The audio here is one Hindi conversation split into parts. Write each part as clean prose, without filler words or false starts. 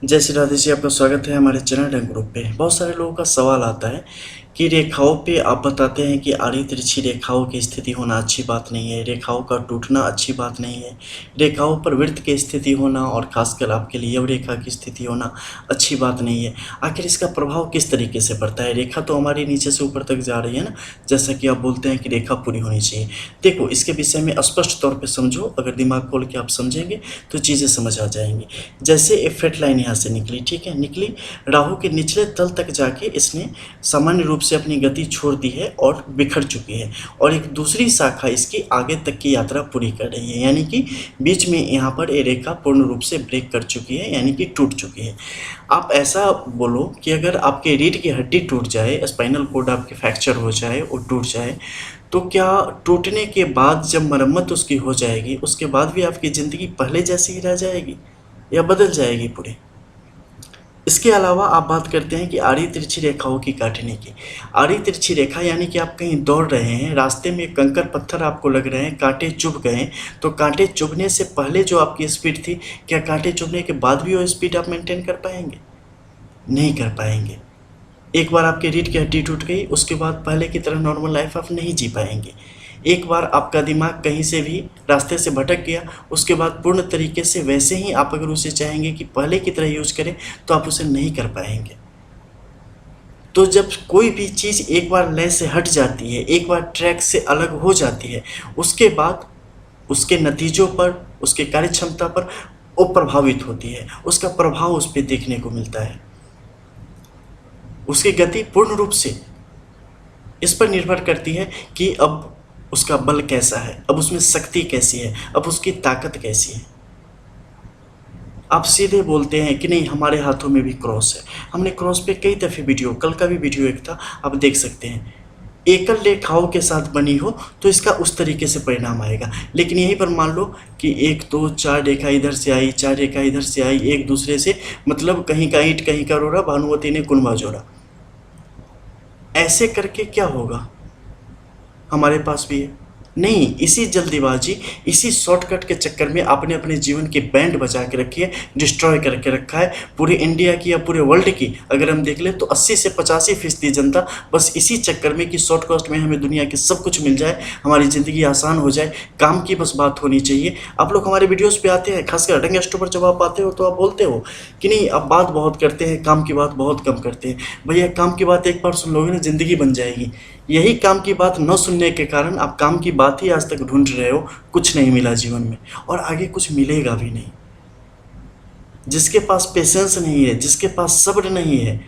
जय श्री राधे जी, आपका स्वागत है हमारे चैनल एंड ग्रुप पे। बहुत सारे लोगों का सवाल आता है कि रेखाओं पे आप बताते हैं कि आड़ी तिरछी रेखाओं की स्थिति होना अच्छी बात नहीं है, रेखाओं का टूटना अच्छी बात नहीं है, रेखाओं पर वृत्त की स्थिति होना और खासकर आपके लिए यव रेखा की स्थिति होना अच्छी बात नहीं है। आखिर इसका प्रभाव किस तरीके से पड़ता है? रेखा तो हमारी नीचे से ऊपर तक जा रही है ना, जैसा कि आप बोलते हैं कि रेखा पूरी होनी चाहिए। देखो, इसके विषय में स्पष्ट तौर पर समझो, अगर दिमाग खोल के आप समझेंगे तो चीज़ें समझ आ जाएंगी। जैसे एक फेट लाइन यहाँ से निकली, ठीक है, निकली, राहु के निचले तल तक जाके इसने सामान्य रूप से अपनी गति छोड़ दी है और बिखर चुकी है, और एक दूसरी शाखा इसकी आगे तक की यात्रा पूरी कर रही है, यानी कि बीच में यहाँ पर ये रेखा पूर्ण रूप से ब्रेक कर चुकी है, यानी कि टूट चुकी है। आप ऐसा बोलो कि अगर आपके रीढ़ की हड्डी टूट जाए, स्पाइनल कोड आपके फ्रैक्चर हो जाए और टूट जाए, तो क्या टूटने के बाद जब मरम्मत उसकी हो जाएगी उसके बाद भी आपकी ज़िंदगी पहले जैसी ही रह जाएगी या बदल जाएगी पूरी? इसके अलावा आप बात करते हैं कि आड़ी तिरछी रेखाओं की काटने की। आड़ी तिरछी रेखा यानी कि आप कहीं दौड़ रहे हैं, रास्ते में कंकर पत्थर आपको लग रहे हैं, कांटे चुभ गए, तो कांटे चुभने से पहले जो आपकी स्पीड थी, क्या कांटे चुभने के बाद भी वो स्पीड आप मेंटेन कर पाएंगे? नहीं कर पाएंगे। एक बार आपकी रीढ़ की हड्डी टूट गई, उसके बाद पहले की तरह नॉर्मल लाइफ आप नहीं जी पाएंगे। एक बार आपका दिमाग कहीं से भी रास्ते से भटक गया, उसके बाद पूर्ण तरीके से वैसे ही आप अगर उसे चाहेंगे कि पहले की तरह यूज करें तो आप उसे नहीं कर पाएंगे। तो जब कोई भी चीज़ एक बार लय से हट जाती है, एक बार ट्रैक से अलग हो जाती है, उसके बाद उसके नतीजों पर, उसके कार्य क्षमता पर वो प्रभावित होती है, उसका प्रभाव उस पर देखने को मिलता है। उसकी गति पूर्ण रूप से इस पर निर्भर करती है कि अब उसका बल कैसा है, अब उसमें शक्ति कैसी है, अब उसकी ताकत कैसी है। आप सीधे बोलते हैं कि नहीं हमारे हाथों में भी क्रॉस है। हमने क्रॉस पे कई दफ़े वीडियो, कल का भी वीडियो एक था, आप देख सकते हैं। एकल रेखाओं के साथ बनी हो तो इसका उस तरीके से परिणाम आएगा, लेकिन यहीं पर मान लो कि 1 2 4 रेखा इधर से आई, 4 रेखा इधर से आई, एक दूसरे से, मतलब कहीं का ईंट कहीं का रोड़ा, भानुमति ने कुनबा जोड़ा। ऐसे करके क्या होगा? हमारे पास भी है नहीं। इसी जल्दीबाजी, इसी शॉर्टकट के चक्कर में आपने अपने जीवन की बैंड बचा के रखी है, डिस्ट्रॉय करके रखा है। पूरे इंडिया की या पूरे वर्ल्ड की अगर हम देख लें तो 80 से 85% जनता बस इसी चक्कर में कि शॉर्ट कॉस्ट में हमें दुनिया की सब कुछ मिल जाए, हमारी ज़िंदगी आसान हो जाए, काम की बस बात होनी चाहिए। आप लोग हमारे वीडियोज़ पे आते हैं, खासकर रंग एस्ट्रो पर जब आप आते हो तो आप बोलते हो कि नहीं आप बात बहुत करते हैं, काम की बात बहुत कम करते हैं। भैया, काम की बात एक बार सुन लोगे ना, ज़िंदगी बन जाएगी। यही काम की बात न सुनने के कारण आप काम की बात ही आज तक ढूंढ रहे हो, कुछ नहीं मिला जीवन में और आगे कुछ मिलेगा भी नहीं। जिसके पास पेशेंस नहीं है, जिसके पास सब्र नहीं है,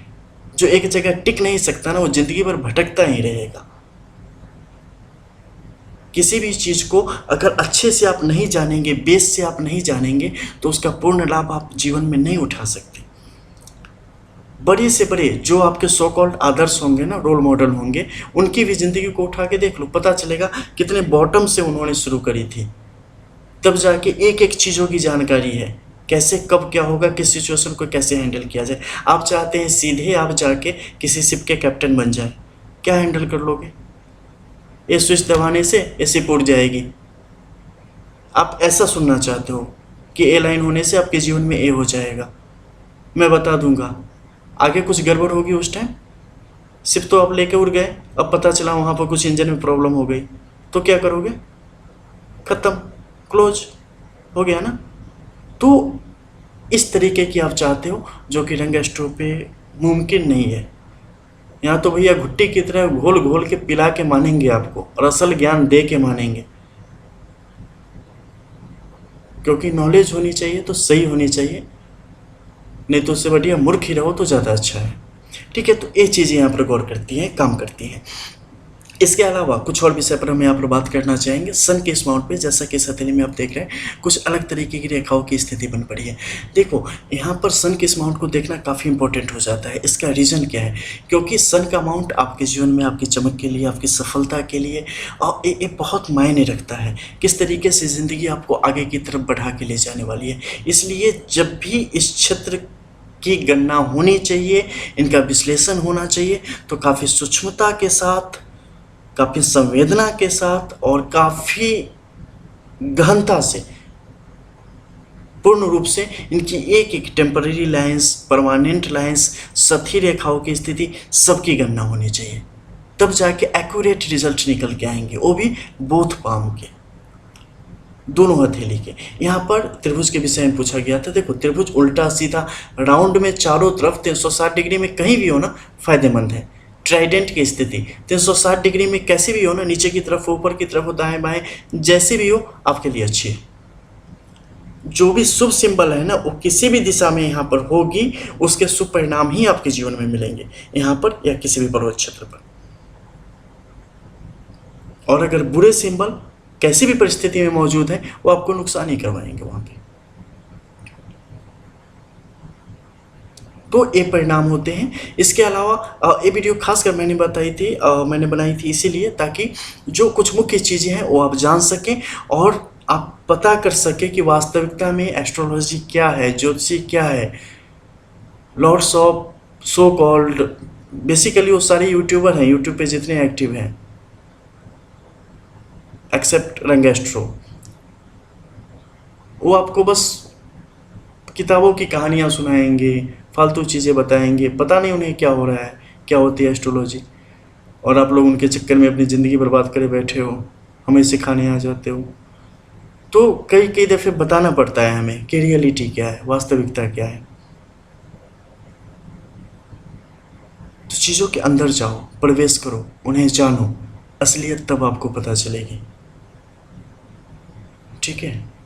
जो एक जगह टिक नहीं सकता ना, वो जिंदगी भर भटकता ही रहेगा। किसी भी चीज़ को अगर अच्छे से आप नहीं जानेंगे, बेस से आप नहीं जानेंगे, तो उसका पूर्ण लाभ आप जीवन में नहीं उठा सकते। बड़े से बड़े जो आपके सो कॉल्ड आदर्श होंगे ना, रोल मॉडल होंगे, उनकी भी ज़िंदगी को उठा के देख लो, पता चलेगा कितने बॉटम से उन्होंने शुरू करी थी। तब जाके एक एक चीज़ों की जानकारी है, कैसे कब क्या होगा, किस सिचुएशन को कैसे हैंडल किया जाए। आप चाहते हैं सीधे आप जाके किसी शिप के कैप्टन बन जाए, क्या हैंडल कर लोगे? ये स्विच दबाने से ये शिप उड़ जाएगी। आप ऐसा सुनना चाहते हो कि ए लाइन होने से आपके जीवन में ए हो जाएगा, मैं बता दूंगा आगे कुछ गड़बड़ होगी। उस टाइम सिर्फ तो आप लेके उड़ गए, अब पता चला वहाँ पर कुछ इंजन में प्रॉब्लम हो गई, तो क्या करोगे? ख़त्म, क्लोज हो गया ना। तो इस तरीके की आप चाहते हो, जो कि रंग एस्ट्रो पे मुमकिन नहीं है। यहाँ तो भैया घुट्टी की तरह घोल घोल के पिला के मानेंगे आपको, और असल ज्ञान दे के मानेंगे, क्योंकि नॉलेज होनी चाहिए तो सही होनी चाहिए, नहीं तो उससे बढ़िया मूर्ख ही रहो तो ज़्यादा अच्छा है। ठीक है, तो ये चीज़ें यहाँ पर गौर करती हैं, काम करती हैं। इसके अलावा कुछ और विषय पर हम यहाँ पर बात करना चाहेंगे। सन के इस माउंट पे, जैसा कि इस हथेली में आप देख रहे हैं, कुछ अलग तरीके की रेखाओं की स्थिति बन पड़ी है। देखो, यहाँ पर सन के इस माउंट को देखना काफ़ी इंपॉर्टेंट हो जाता है। इसका रीज़न क्या है? क्योंकि सन का माउंट आपके जीवन में आपकी चमक के लिए, आपकी सफलता के लिए और ये बहुत मायने रखता है, किस तरीके से ज़िंदगी आपको आगे की तरफ बढ़ा के ले जाने वाली है। इसलिए जब भी इस क्षेत्र की गणना होनी चाहिए, इनका विश्लेषण होना चाहिए, तो काफ़ी सूक्ष्मता के साथ, काफ़ी संवेदना के साथ और काफ़ी गहनता से पूर्ण रूप से इनकी एक एक टेम्पररी लाइंस, परमानेंट लाइंस, सतही रेखाओं की स्थिति सबकी गणना होनी चाहिए, तब जाके एक्यूरेट रिजल्ट निकल के आएंगे, वो भी बोथ पाम के, दोनों हथेली के। यहाँ पर त्रिभुज के विषय में पूछा गया था। देखो त्रिभुज उल्टा सीधा राउंड में चारों तरफ 360 डिग्री में कहीं भी हो ना फायदेमंद है। ट्राइडेंट की स्थिति 360 डिग्री में कैसी भी हो ना, नीचे की तरफ, ऊपर की तरफ, दाएं बाएं, जैसे भी हो आपके लिए अच्छी है। जो भी शुभ सिंबल है ना वो किसी भी दिशा में यहाँ पर होगी, उसके शुभ परिणाम ही आपके जीवन में मिलेंगे, यहाँ पर या किसी भी पर्वत क्षेत्र पर। और अगर बुरे सिंबल कैसी भी परिस्थिति में मौजूद है वो आपको नुकसान ही करवाएंगे वहां पे। तो ये परिणाम होते हैं। इसके अलावा ये वीडियो खासकर मैंने बनाई थी इसीलिए ताकि जो कुछ मुख्य चीज़ें हैं वो आप जान सकें और आप पता कर सकें कि वास्तविकता में एस्ट्रोलॉजी क्या है, ज्योतिषी क्या है। Lords of so called, basically वो सारे यूट्यूबर हैं, यूट्यूब पे जितने एक्टिव हैं एक्सेप्ट रंगेस्ट्रो, वो आपको बस किताबों की कहानियाँ सुनाएंगे, फालतू चीज़ें बताएंगे, पता नहीं उन्हें क्या हो रहा है, क्या होती है एस्ट्रोलॉजी, और आप लोग उनके चक्कर में अपनी ज़िंदगी बर्बाद करे बैठे हो, हमें सिखाने आ जाते हो। तो कई कई दफ़े बताना पड़ता है हमें कि रियलिटी क्या है, वास्तविकता क्या है। तो चीज़ों के अंदर जाओ, प्रवेश करो, उन्हें जानो, असलियत तब आपको पता चलेगी। ठीक है।